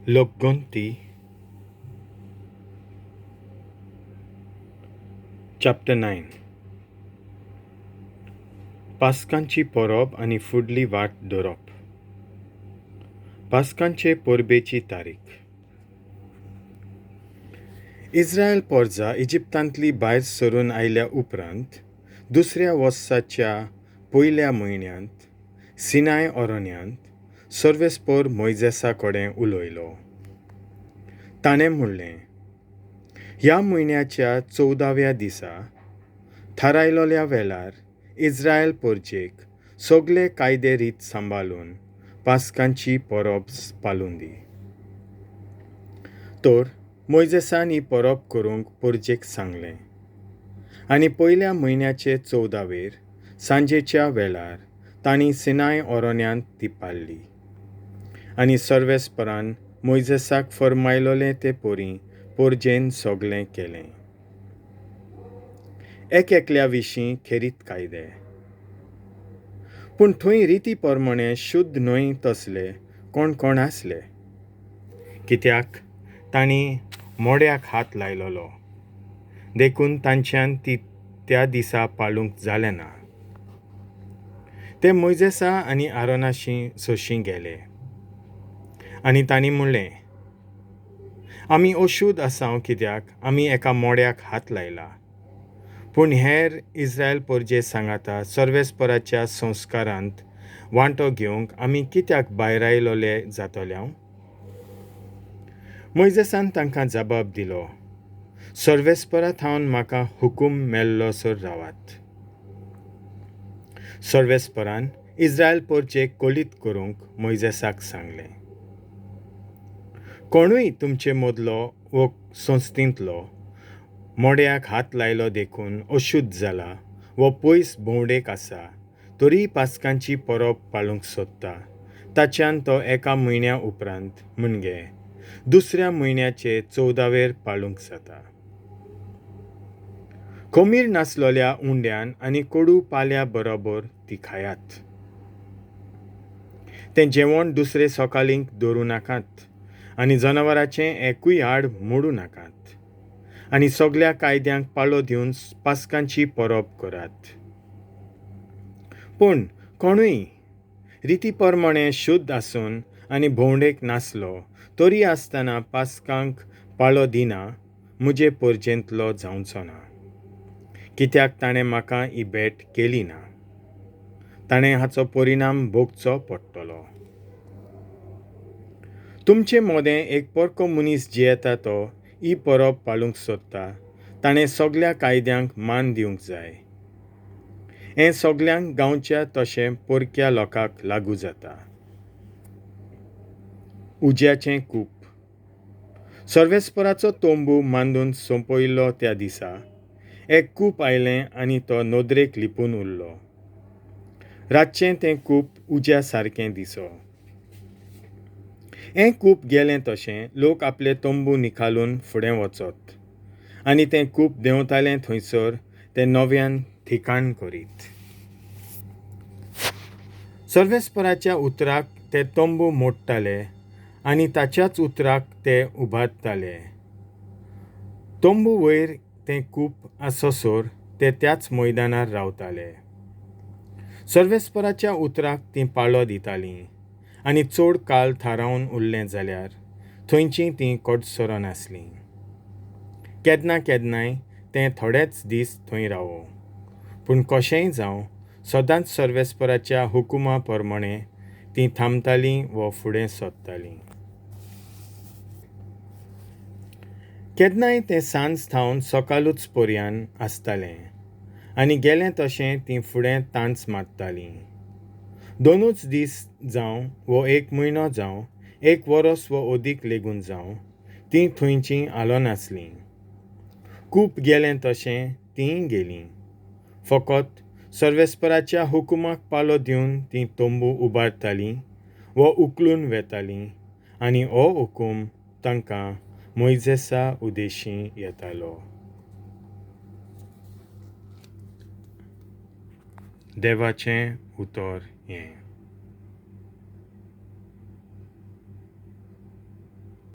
Logonti, Chapter 9. पास्कांची Parab आनी फुडली वाट धरप. पास्कांचे परबेची तारीख. इस्रायल पोरजा इजिप्तांतली भायर सरून आयल्या उपरांत दुसऱ्या वर्साच्या पयल्या म्हयन्यांत सिनाय अरण्यांत सर्वेस्पर मोइजेसा कडेन उलयलो. ताणें म्हणलें, ह्या म्हयन्याच्या 14व्या दिसा थारायलोल्या वेळार इस्रायल परजेक सगळे कायदे रीत सांबाळून पास्कांची परब पालून दी. तर मोइजेसान ही परब करूंक परजेक सांगलें आनी पयल्या म्हयन्याचे 14वेर सांजेच्या वेळार तांणी सिनाय अरण्यांत ती पाळली आनी सर्वेस्परान मोइजेसाक फर्मायलोलें ते परी परजेन सगळें केलें. एकल्या विशीं खेरीत कायदे. पूण थंय रिती प्रमाणे शुद्ध न्हय तसले कोण आसले, कित्याक तांणी मोड्याक हात लायलोलो देखून तांच्यान ती त्या दिसा पाळूंक जालें ना. ते मोइजेसा आनी आरोनाशी सोशी गेले आनी तांणी म्हणलें, आमी अशुद्ध आसांव कित्याक आमी एका मोड्याक हात लायला. पूण हेर इस्रायल परजे सांगाता सर्वेस्पराच्या संस्कारांत वांटो घेवंक आमी कित्याक भायर आयलोले जातोल्या? मोइजेसान तांकां जबाब दिलो, सर्वेस्परा थावन म्हाका हुकूम मेळ्ळोसर रावात. सर्वेस्परान इस्रायल परजेक कोलीत करूंक मोइजेसाक सांगलें, कोणूय तुमचे मदलो वो संस्थींतलो मोड्याक हात लायलो देखून अशुद्ध जाला वो पयस भोंवडेक आसा तरी पास्कांची परब पाळूंक सोदता, ताच्यान तो एका म्हयन्या उपरांत म्हणजे दुसऱ्या म्हयन्याचे 14वेर पाळूंक जाता. खमीर नासलोल्या उंड्यान आनी कोडू पाल्या बरोबर ती खायात. तें जेवण दुसरे सकाळींक दवरूं नाकात आनी जनावरांचें एकूय हाड मोडूं नाकात आनी सगळ्या कायद्यांक पाळो दिवन पास्कांची परब करात. पूण कोणूय रिती प्रमाणे शुद्ध आसून आनी भोंवडेक नासलो तरी आसतना पास्कांक पाळो दिना म्हजे परजेंतलो जावचो ना, कित्याक ताणें म्हाका ही भेट केली ना. ताणें हाचो परिणाम भोगचो पडटलो. तुमचे मोदें एक परको मनीस जियेता तो ही परब पाळूंक सोदता, ताणें सगळ्या कायद्यांक मान दिवंक जाय. हें सगळ्यांक गांवच्या तशें परक्या लोकांक लागू जाता. उज्याचें कूप. सर्वेस्पराचो तोंबू मांडून सोंपयल्लो त्या दिसा एक कूप आयलें आनी तो नदरेक लिपून उरलो. रातचें तें कूप उज्या सारकें दिसो. हें कूप गेलें तशें लोक आपले तोंबू निखालून फुडें वचत आनी तें कूप देंवतालें थंयसर तें नव्यान ठिकाण करीत. सर्वेस्पराच्या उतराक ते तोंबू मोडटाले आनी ताच्याच उतराक ते उबारताले. तोंबू वयर तें कूप आसोसर ते त्याच मैदानार रावताले. सर्वेस्पराच्या उतराक तीं पाळो दितालीं आनी चड काळ थारावन उरलें जाल्यार थंयचीं तीं कोडसरो नासलीं. केन्नाय तें थोडेच दीस थंय रावो. पूण कशेंय जावं सदांच सर्वेस्पराच्या हुकुमा प्रमाणे तीं थांबतालीं वो फुडें सरतालीं. केन्नाय तें सांज थावन सकाळूच पर्यान आसतालें आनी गेलें तशें तीं फुडें तांच मारतालीं. 2 दीस जावं वो 1 म्हयनो जावं 1 वरस वो अदीक लेगून जावं तीं थंयचीं हालो नासलीं. कूप गेलें तशें तीं गेलीं. फकत सर्वेस्पराच्या हुकुमाक पाळो दिवन तीं तोंबू उबारतालीं वो उखलून वेतालीं आनी हो हुकूम तांकां मोइजेसा उदेशीं येतालो. देवाचें उतर हें.